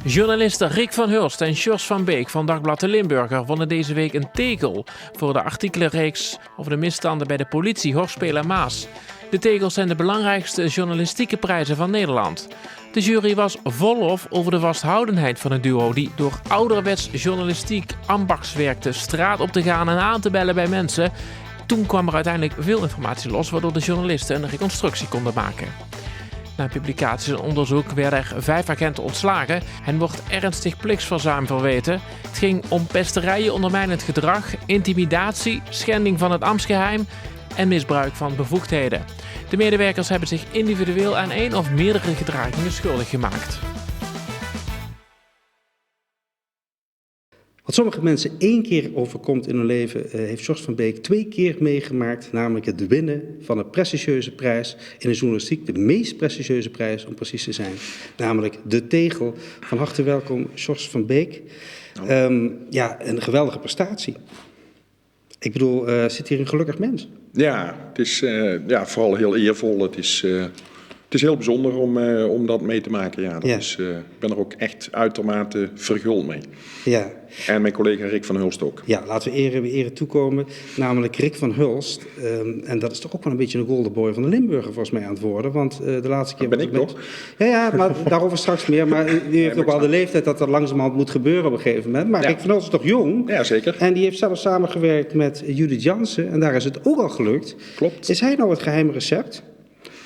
Journalisten Rick van Hulst en Jos van Beek van Dagblad de Limburger wonnen deze week een tegel voor de artikelenreeks over de misstanden bij de politie, Hoorspel en Maas. De tegels zijn de belangrijkste journalistieke prijzen van Nederland. De jury was vol lof over de vasthoudenheid van het duo die door ouderwets journalistiek ambachtswerk de straat op te gaan en aan te bellen bij mensen. Toen kwam er uiteindelijk veel informatie los waardoor de journalisten een reconstructie konden maken. Na publicatie en onderzoek werden er 5 agenten ontslagen. Hen wordt ernstig plichtsverzuim verweten. Het ging om pesterijen, ondermijnend gedrag, intimidatie, schending van het ambtsgeheim en misbruik van bevoegdheden. De medewerkers hebben zich individueel aan 1 of meerdere gedragingen schuldig gemaakt. Wat sommige mensen 1 keer overkomt in hun leven, heeft Jos van Beek 2 keer meegemaakt. Namelijk het winnen van een prestigieuze prijs in de journalistiek. De meest prestigieuze prijs om precies te zijn. Namelijk de tegel. Van harte welkom, Jos van Beek. Een geweldige prestatie. Ik bedoel, zit hier een gelukkig mens? Ja, het is vooral heel eervol. Het is heel bijzonder om dat mee te maken. Ja, ik ben er ook echt uitermate verguld mee. Ja. En mijn collega Rick van Hulst ook. Ja, laten we ere toekomen. Namelijk Rick van Hulst. En dat is toch ook wel een beetje een golden boy van de Limburger volgens mij aan het worden. Want de laatste keer... Dat ben ik toch? Ja, maar daarover straks meer. Maar u heeft ook al de leeftijd dat dat langzamerhand moet gebeuren op een gegeven moment. Maar Rick van Hulst is toch jong? Ja, zeker. En die heeft zelfs samengewerkt met Judith Jansen. En daar is het ook al gelukt. Klopt. Is hij nou het geheime recept?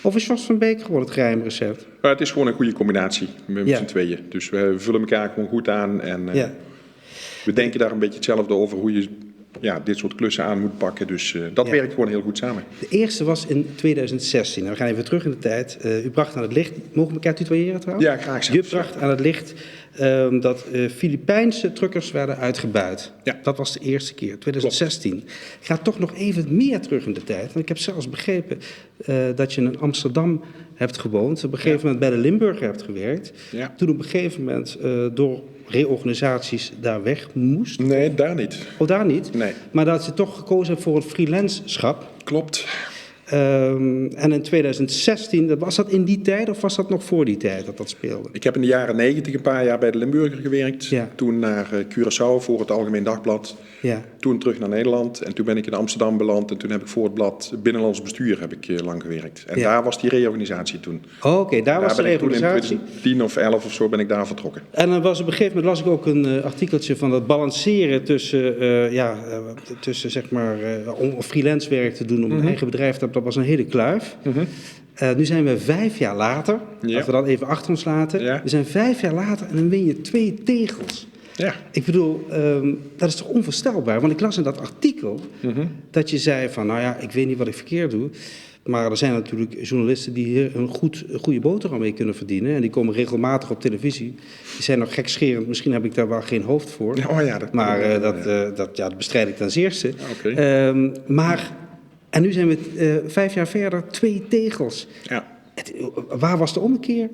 Of is Jos van Beek gewoon het geheime recept? Maar het is gewoon een goede combinatie met z'n tweeën. Dus we vullen elkaar gewoon goed aan. En we denken daar een beetje hetzelfde over hoe je dit soort klussen aan moet pakken. Dus dat werkt gewoon heel goed samen. De eerste was in 2016. Nou, we gaan even terug in de tijd. U bracht aan het licht... Mogen we elkaar tutoyeren trouwens? Ja, graag zelfs. Je bracht aan het licht dat Filipijnse truckers werden uitgebuit. Ja. Dat was de eerste keer, 2016. Klopt. Ik ga toch nog even meer terug in de tijd. Want ik heb zelfs begrepen dat je in Amsterdam hebt gewoond. Op een gegeven moment bij de Limburger hebt gewerkt. Ja. Toen op een gegeven moment door reorganisaties daar weg moest. Nee, daar niet. Oh, daar niet? Nee. Maar dat je toch gekozen hebt voor het freelanceship. Klopt. En in 2016, was dat in die tijd of was dat nog voor die tijd dat speelde? Ik heb in de jaren 90 een paar jaar bij de Limburger gewerkt. Ja. Toen naar Curaçao voor het Algemeen Dagblad. Ja. Toen terug naar Nederland. En toen ben ik in Amsterdam beland. En toen heb ik voor het blad Binnenlands Bestuur lang gewerkt. En daar was die reorganisatie toen. Oké, daar was de reorganisatie. In 2010 of 11 of zo ben ik daar vertrokken. En dan was op een gegeven moment las ik ook een artikeltje van dat balanceren tussen zeg maar om freelance werk te doen om een eigen bedrijf te hebben. Dat was een hele kluif. Nu zijn we 5 jaar later. Ja. Als we dat even achter ons laten. Ja. We zijn 5 jaar later en dan win je 2 tegels. Ja. Ik bedoel, dat is toch onvoorstelbaar? Want ik las in dat artikel dat je zei van, nou ja, ik weet niet wat ik verkeerd doe. Maar er zijn natuurlijk journalisten die hier een goede boterham mee kunnen verdienen. En die komen regelmatig op televisie. Die zijn nog gekscherend, misschien heb ik daar wel geen hoofd voor. Oh ja, dat bestrijd ik ten zeerste. Okay. En nu zijn we 5 jaar verder, 2 tegels. Ja. Waar was de omkeer?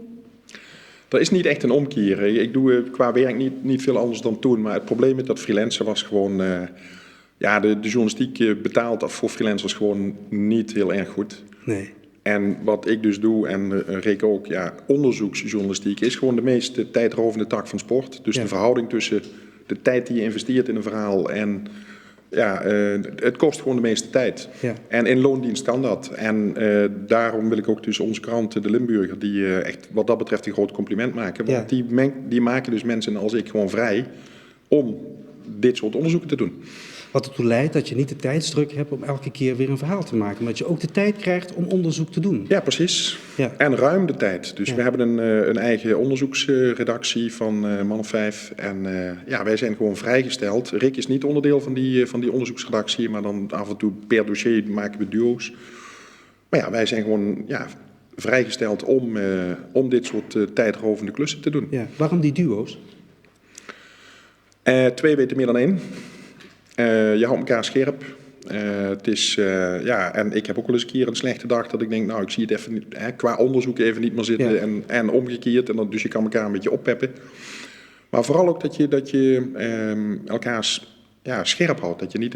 Er is niet echt een omkeer. Ik doe qua werk niet veel anders dan toen. Maar het probleem met dat freelancen was gewoon... de journalistiek betaalt voor freelancers gewoon niet heel erg goed. Nee. En wat ik dus doe, en Rick ook, onderzoeksjournalistiek is gewoon de meest tijdrovende tak van sport. Dus de verhouding tussen de tijd die je investeert in een verhaal en... het kost gewoon de meeste tijd. Ja. En in loondienst kan dat. En daarom wil ik ook dus onze krant, de Limburger, die echt wat dat betreft een groot compliment maken. Want die maken dus mensen als ik gewoon vrij om dit soort onderzoeken te doen. Wat ertoe leidt dat je niet de tijdsdruk hebt om elke keer weer een verhaal te maken. Maar dat je ook de tijd krijgt om onderzoek te doen. Ja, precies. Ja. En ruim de tijd. Dus we hebben een eigen onderzoeksredactie van man of 5. En wij zijn gewoon vrijgesteld. Rick is niet onderdeel van die onderzoeksredactie. Maar dan af en toe per dossier maken we duo's. Maar wij zijn gewoon vrijgesteld om dit soort tijdrovende klussen te doen. Ja. Waarom die duo's? 2 weten meer dan 1. Je houdt elkaar scherp. Het is, en ik heb ook wel eens een keer een slechte dag dat ik denk, nou, ik zie het even qua onderzoek even niet meer zitten en omgekeerd. En dus je kan elkaar een beetje oppeppen. Maar vooral ook dat je elkaar scherp houdt. Dat je niet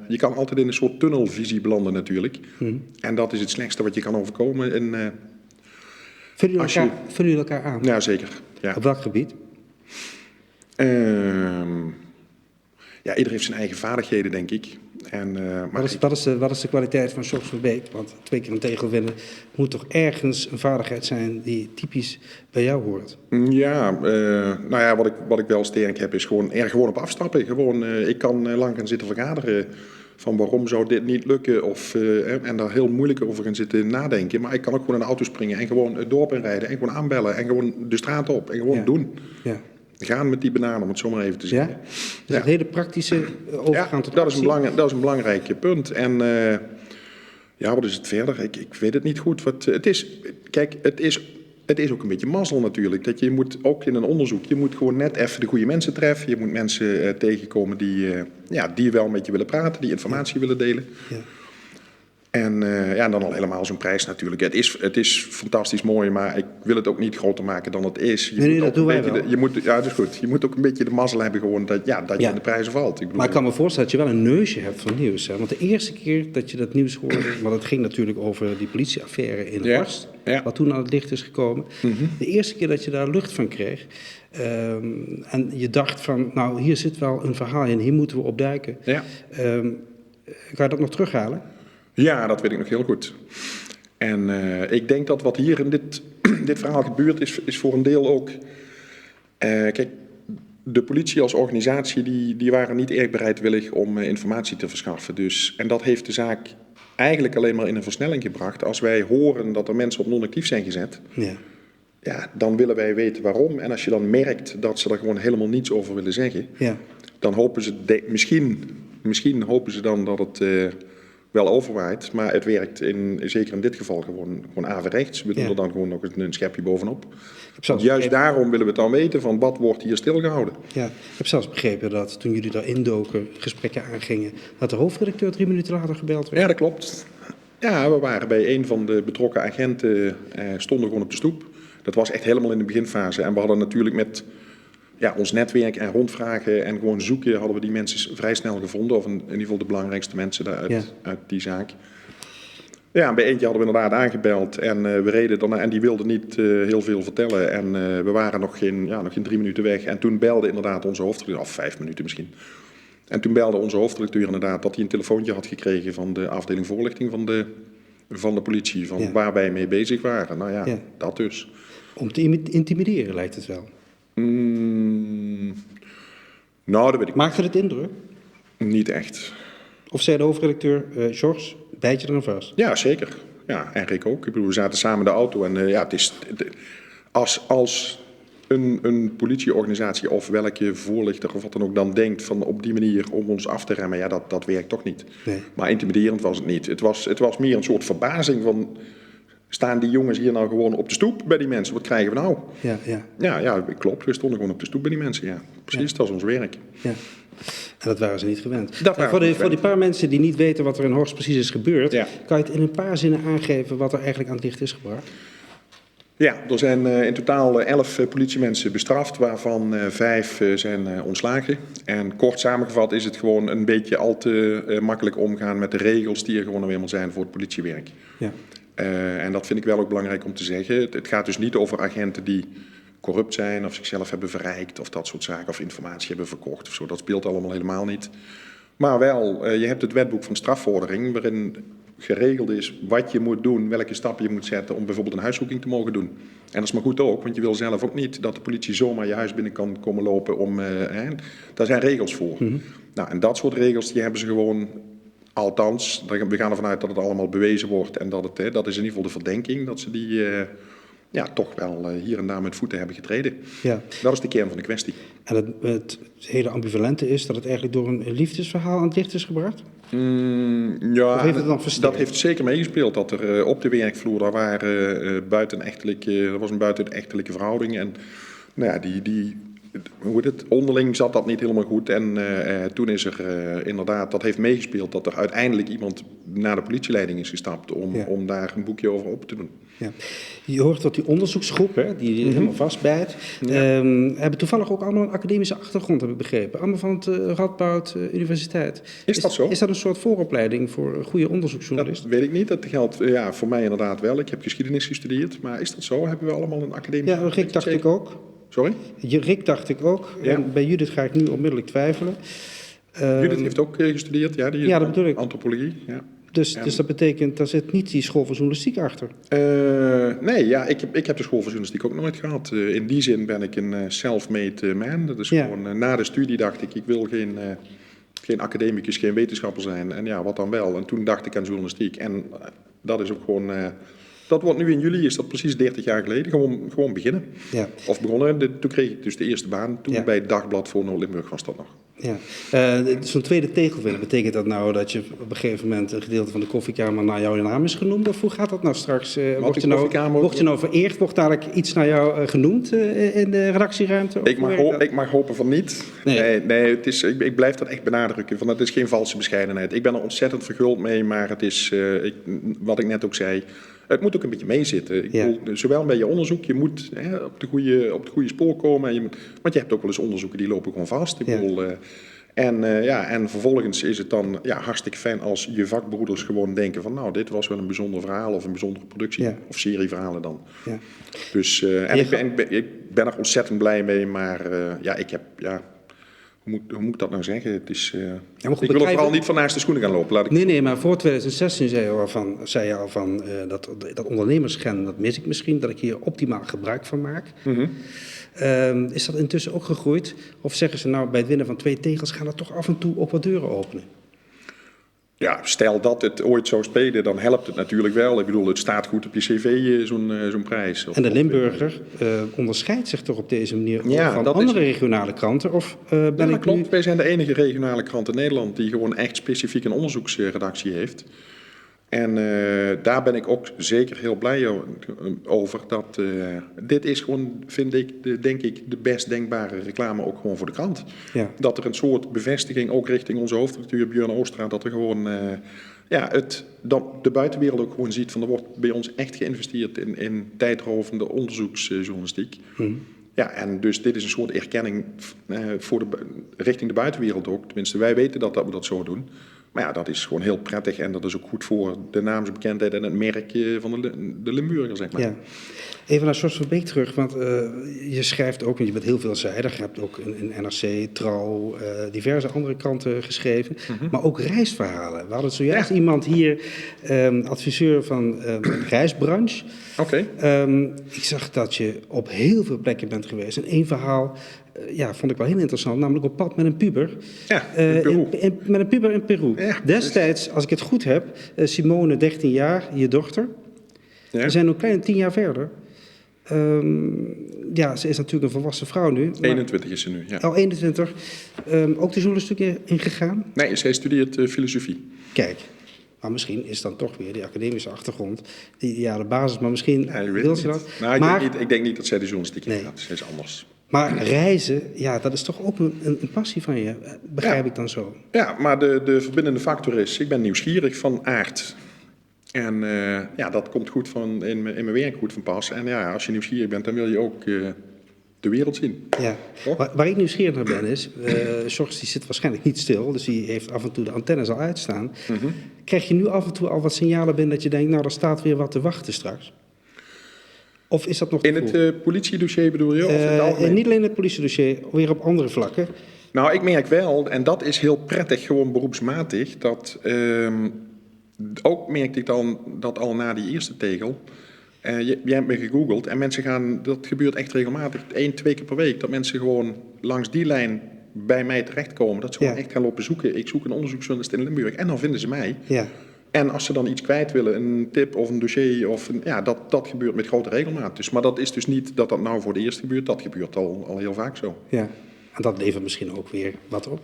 je kan altijd in een soort tunnelvisie belanden natuurlijk. En dat is het slechtste wat je kan overkomen. Vullen jullie elkaar aan? Ja, zeker. Ja. Op welk gebied? Ja, iedereen heeft zijn eigen vaardigheden, denk ik. Wat is de kwaliteit van George van Beek? Want 2 keer een tegel winnen moet toch ergens een vaardigheid zijn die typisch bij jou hoort? Ja, nou ja, wat ik wel sterk heb is gewoon gewoon op afstappen. Ik kan lang gaan zitten vergaderen van waarom zou dit niet lukken en daar heel moeilijk over gaan zitten nadenken. Maar ik kan ook gewoon in de auto springen en gewoon het dorp inrijden en gewoon aanbellen en gewoon de straat op en gewoon doen. Ja. Gaan met die bananen, om het zo maar even te zeggen. Ja? Dus het hele praktische overgaan tot actie? Dat is een belangrijk punt. En wat is het verder? Ik weet het niet goed. Het is ook een beetje mazzel natuurlijk. Dat je moet ook in een onderzoek, je moet gewoon net even de goede mensen treffen. Je moet mensen tegenkomen die wel met je willen praten, die informatie willen delen. Ja. En dan al helemaal zo'n prijs natuurlijk. Het is fantastisch mooi, maar ik wil het ook niet groter maken dan het is. Dat doen wij wel. Dat is goed. Je moet ook een beetje de mazzel hebben gewoon dat je in de prijzen valt. Maar ik kan me voorstellen dat je wel een neusje hebt van nieuws. Hè? Want de eerste keer dat je dat nieuws hoorde, want het ging natuurlijk over die politieaffaire in Horst, wat toen aan het licht is gekomen. Mm-hmm. De eerste keer dat je daar lucht van kreeg, en je dacht van, nou hier zit wel een verhaal in, hier moeten we op duiken. Ja. Kan je dat nog terughalen? Ja, dat weet ik nog heel goed. En ik denk dat wat hier in dit verhaal gebeurt is voor een deel ook... kijk, de politie als organisatie die waren niet erg bereidwillig om informatie te verschaffen. En dat heeft de zaak eigenlijk alleen maar in een versnelling gebracht. Als wij horen dat er mensen op non-actief zijn gezet... Ja, dan willen wij weten waarom. En als je dan merkt dat ze er gewoon helemaal niets over willen zeggen... dan hopen ze... Misschien hopen ze dan dat het... wel overwaait, maar het werkt zeker in dit geval gewoon averechts. We doen er dan gewoon nog een schepje bovenop. Juist daarom willen we het dan weten van wat wordt hier stilgehouden. Ja, ik heb zelfs begrepen dat toen jullie daar indoken, gesprekken aangingen, dat de hoofdredacteur 3 minuten later gebeld werd. Ja, dat klopt. Ja, we waren bij een van de betrokken agenten, stonden gewoon op de stoep. Dat was echt helemaal in de beginfase. En we hadden natuurlijk met ons netwerk en rondvragen en gewoon zoeken, hadden we die mensen vrij snel gevonden. Of in ieder geval de belangrijkste mensen uit die zaak. Ja, bij eentje hadden we inderdaad aangebeld en we reden daarna en die wilde niet heel veel vertellen. En we waren nog geen 3 minuten weg. En toen belde inderdaad onze hoofdredacteur, of 5 minuten misschien. En toen belde onze hoofdredacteur inderdaad dat hij een telefoontje had gekregen van de afdeling voorlichting van de politie. Van waar wij mee bezig waren. Nou ja, dat dus. Om te intimideren lijkt het wel. Nou, dat weet ik. Maakte het indruk? Niet echt. Of zei de hoofdredacteur, George, bijt je er aan vast? Ja, zeker. Ja, en Rick ook. Ik bedoel, we zaten samen in de auto en het is... Als een politieorganisatie of welke voorlichter of wat dan ook dan denkt van op die manier om ons af te remmen, dat werkt toch niet. Nee. Maar intimiderend was het niet. Het was meer een soort verbazing van... Staan die jongens hier nou gewoon op de stoep bij die mensen? Wat krijgen we nou? Ja, klopt. We stonden gewoon op de stoep bij die mensen. Ja, precies, dat is ons werk. Ja. En dat waren ze niet gewend. Voor die paar mensen die niet weten wat er in Horst precies is gebeurd, kan je het in een paar zinnen aangeven wat er eigenlijk aan het licht is gebracht? Ja, er zijn in totaal 11 politiemensen bestraft, waarvan 5 zijn ontslagen. En kort samengevat is het gewoon een beetje al te makkelijk omgaan met de regels die er gewoon nou eenmaal zijn voor het politiewerk. Ja. En dat vind ik wel ook belangrijk om te zeggen. Het gaat dus niet over agenten die corrupt zijn of zichzelf hebben verrijkt of dat soort zaken of informatie hebben verkocht of zo. Dat speelt allemaal helemaal niet. Maar wel, je hebt het wetboek van strafvordering waarin geregeld is wat je moet doen, welke stappen je moet zetten om bijvoorbeeld een huiszoeking te mogen doen. En dat is maar goed ook, want je wil zelf ook niet dat de politie zomaar je huis binnen kan komen lopen. Daar zijn regels voor. Mm-hmm. Nou, en dat soort regels die hebben ze gewoon... Althans, we gaan ervan uit dat het allemaal bewezen wordt en dat is in ieder geval de verdenking dat ze die toch wel hier en daar met voeten hebben getreden. Ja. Dat is de kern van de kwestie. En het hele ambivalente is dat het eigenlijk door een liefdesverhaal aan het licht is gebracht? Ja, heeft het dan dat heeft zeker meegespeeld dat er op de werkvloer daar waren er was een buitenechtelijke verhouding en die onderling zat dat niet helemaal goed. En toen is er inderdaad, dat heeft meegespeeld, dat er uiteindelijk iemand naar de politieleiding is gestapt om daar een boekje over op te doen. Ja. Je hoort dat die onderzoeksgroep, hè, die helemaal vastbijt, hebben toevallig ook allemaal een academische achtergrond, heb ik begrepen. Allemaal van het Radboud Universiteit. Is dat zo? Is dat een soort vooropleiding voor een goede onderzoeksjournalist? Dat weet ik niet. Dat geldt voor mij inderdaad wel. Ik heb geschiedenis gestudeerd. Maar is dat zo? Hebben we allemaal een academische... Ja, Rick dacht ik ook. Sorry? Rick dacht ik ook. Ja. En bij Judith ga ik nu onmiddellijk twijfelen. Judith heeft ook gestudeerd, ja? Dat bedoel ik. Antropologie, ja. Dus dat betekent, daar zit niet die school van journalistiek achter? Nee, ja, ik heb de school van journalistiek ook nooit gehad. In die zin ben ik een self-made man. Dat is gewoon, na de studie dacht ik wil geen academicus, geen wetenschapper zijn. En ja, wat dan wel? En toen dacht ik aan journalistiek. En dat is ook gewoon... dat wordt nu in juli, is dat precies 30 jaar geleden, gewoon beginnen. Ja. Of begonnen, toen kreeg ik dus de eerste baan. Toen bij het Dagblad voor Noord-Limburg was dat nog. Ja. Zo'n tweede tegelvinder, betekent dat nou dat je op een gegeven moment een gedeelte van de koffiekamer naar jouw naam is genoemd? Of hoe gaat dat nou straks? Word je nou vereerd? Wordt dadelijk iets naar jou genoemd in de redactieruimte? Ik mag hopen van niet. Nee, ik blijf dat echt benadrukken. Van, het is geen valse bescheidenheid. Ik ben er ontzettend verguld mee, maar het is, wat ik net ook zei... Het moet ook een beetje meezitten. Ik bedoel, zowel bij je onderzoek, je moet op het goede spoor komen. Want je hebt ook wel eens onderzoeken die lopen gewoon vast. Ik bedoel, en vervolgens is het dan hartstikke fijn als je vakbroeders gewoon denken van... nou, dit was wel een bijzonder verhaal of een bijzondere productie. Ja. Of serieverhalen dan. Ja. Dus, ik ben er ontzettend blij mee, maar ik heb... Hoe moet ik dat nou zeggen? Het is, ik wil er vooral niet van naast de schoenen gaan lopen. Nee, maar voor 2016 zei je al van dat ondernemersgen, dat mis ik misschien, dat ik hier optimaal gebruik van maak. Is dat intussen ook gegroeid? Of zeggen ze nou, bij het winnen van 2 tegels gaan er toch af en toe ook wat deuren openen? Ja, stel dat het ooit zou spelen, dan helpt het natuurlijk wel. Ik bedoel, het staat goed op je cv, zo'n prijs. En de Limburger onderscheidt zich toch op deze manier van andere regionale kranten? Of dat klopt. Wij zijn de enige regionale krant in Nederland die gewoon echt specifiek een onderzoeksredactie heeft. En daar ben ik ook zeker heel blij over. Dat dit is gewoon, vind ik, denk ik, de best denkbare reclame ook gewoon voor de krant. Ja. Dat er een soort bevestiging, ook richting onze hoofdredacteur Björn Oostra, dat er gewoon de buitenwereld ook gewoon ziet van er wordt bij ons echt geïnvesteerd in tijdrovende onderzoeksjournalistiek. Ja, en dus dit is een soort erkenning richting de buitenwereld ook. Tenminste, wij weten dat we dat zo doen. Maar ja, dat is gewoon heel prettig en dat is ook goed voor de naamsbekendheid en het merk van de Limburger, zeg maar. Ja. Even naar Sjors van Beek terug, want je schrijft ook, want je bent heel veelzijdig. Je hebt ook in NRC, Trouw, diverse andere kranten geschreven. Maar ook reisverhalen. We hadden zojuist iemand hier, adviseur van de reisbranche. Oké. Ik zag dat je op heel veel plekken bent geweest. En één verhaal... vond ik wel heel interessant, namelijk op pad met een puber. Ja, in Peru. Met een puber in Peru. Ja, destijds, als ik het goed heb, Simone, 13 jaar, je dochter. Ja. We zijn nog klein 10 jaar verder. Ze is natuurlijk een volwassen vrouw nu. 21 is ze nu, ja. Al 21. Ook de journalistiek ingegaan? Nee, zij studeert filosofie. Kijk. Maar misschien is dan toch weer die academische achtergrond de ideale basis. Maar misschien wil ze dat. Nou, ik denk niet dat zij de journalistiek ingaat. Zij is anders. Maar reizen, dat is toch ook een passie van je, begrijp ik dan zo? Ja, maar de verbindende factor is, ik ben nieuwsgierig van aard. En dat komt goed in mijn werk goed van pas. En ja, als je nieuwsgierig bent, dan wil je ook de wereld zien. Ja. Waar ik nieuwsgierig naar ben is, Sjors die zit waarschijnlijk niet stil, dus die heeft af en toe de antennes al uitstaan. Krijg je nu af en toe al wat signalen binnen dat je denkt, nou, er staat weer wat te wachten straks? Of is dat nog in het politiedossier bedoel je? Of in het algemeen? Niet alleen in het politiedossier, weer op andere vlakken. Nou, ik merk wel, en dat is heel prettig, gewoon beroepsmatig, dat ook merkte ik dan dat al na die eerste tegel, jij hebt me gegoogeld en mensen gaan, dat gebeurt echt regelmatig, 1-2 keer per week, dat mensen gewoon langs die lijn bij mij terechtkomen, dat ze gewoon echt gaan lopen zoeken. Ik zoek een onderzoeksjournalist in Limburg en dan vinden ze mij. Ja. En als ze dan iets kwijt willen, een tip of een dossier, dat gebeurt met grote regelmaat. Dus, maar dat is dus niet dat nou voor de eerst gebeurt, dat gebeurt al heel vaak zo. Ja, en dat levert misschien ook weer wat op?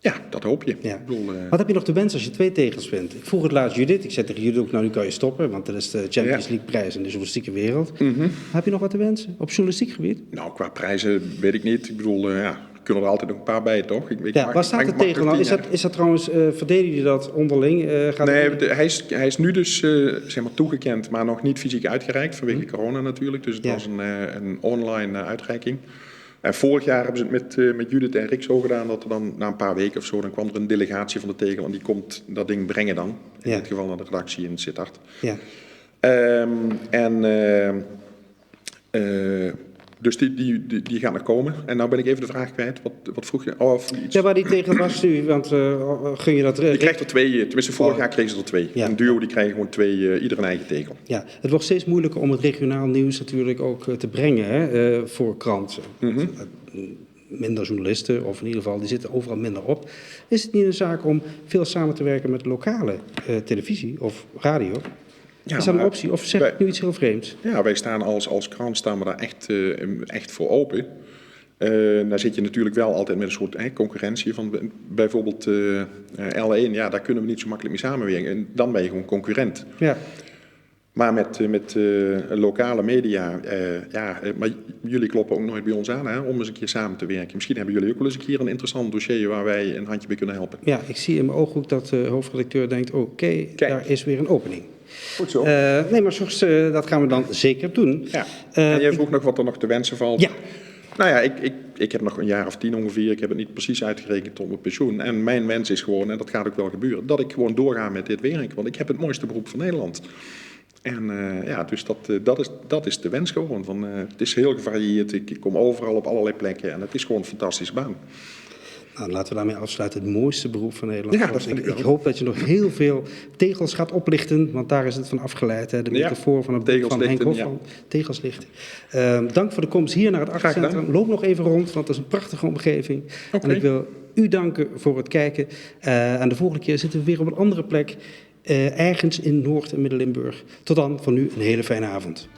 Ja, dat hoop je. Ja. Ik bedoel, Wat heb je nog te wensen als je 2 tegels wint? Ik vroeg het laatst Judith. Ik zei tegen Judith ook, nou nu kan je stoppen. Want dat is de Champions League prijs in de journalistieke wereld. Heb je nog wat te wensen op journalistiek gebied? nou, qua prijzen weet ik niet. Ik bedoel, er kunnen er altijd nog een paar bij, toch? Waar staat de tegel nou? Is dat trouwens, verdedigen je dat onderling? Hij is nu dus zeg maar toegekend, maar nog niet fysiek uitgereikt vanwege corona natuurlijk. Dus het was een online uitreiking. En vorig jaar hebben ze het met Judith en Rick zo gedaan dat er dan na een paar weken of zo, dan kwam er een delegatie van de tegel en die komt dat ding brengen dan. In dit geval naar de redactie in Sittard. Ja. Dus die gaat nog komen. En nou ben ik even de vraag kwijt. Wat vroeg je? Oh, of iets. Ja, waar die tegen was nu, want gun je dat... Je krijgt er 2, tenminste vorig jaar kregen ze er 2. Ja. Een duo die krijgen gewoon 2, ieder een eigen tegel. Ja, het wordt steeds moeilijker om het regionaal nieuws natuurlijk ook te brengen hè, voor kranten. Minder journalisten, of in ieder geval, die zitten overal minder op. Is het niet een zaak om veel samen te werken met lokale televisie of radio? Ja, is dat een optie? Of zeg ik nu iets heel vreemds? Ja, wij staan als krant staan we daar echt voor open. Daar zit je natuurlijk wel altijd met een soort concurrentie van bijvoorbeeld L1. Ja, daar kunnen we niet zo makkelijk mee samenwerken. En dan ben je gewoon concurrent. Ja. Maar met lokale media, maar jullie kloppen ook nooit bij ons aan hè, om eens een keer samen te werken. Misschien hebben jullie ook wel eens een keer een interessant dossier waar wij een handje bij kunnen helpen. Ja, ik zie in mijn ooghoek dat de hoofdredacteur denkt, oké, daar is weer een opening. Goed zo. Nee, maar dat gaan we dan zeker doen. Ja. En jij vroeg nog wat er nog te wensen valt. Ja. Nou ja, ik heb nog een jaar of 10 ongeveer. Ik heb het niet precies uitgerekend tot mijn pensioen. En mijn wens is gewoon, en dat gaat ook wel gebeuren, dat ik gewoon doorga met dit werk. Want ik heb het mooiste beroep van Nederland. En dus dat is de wens gewoon. Het is heel gevarieerd. Ik kom overal op allerlei plekken. En het is gewoon een fantastische baan. Nou, laten we daarmee afsluiten. Het mooiste beroep van Nederland. Ja, dat vind ik ik hoop dat je nog heel veel tegels gaat oplichten, want daar is het van afgeleid. Hè? De metafoor van het boek van Henk Hofman. Tegels lichten. Dank voor de komst hier naar het Artcentrum. Loop nog even rond, want het is een prachtige omgeving. Okay. En ik wil u danken voor het kijken. En de volgende keer zitten we weer op een andere plek. Ergens in Noord- en Midden-Limburg. Tot dan, van nu een hele fijne avond.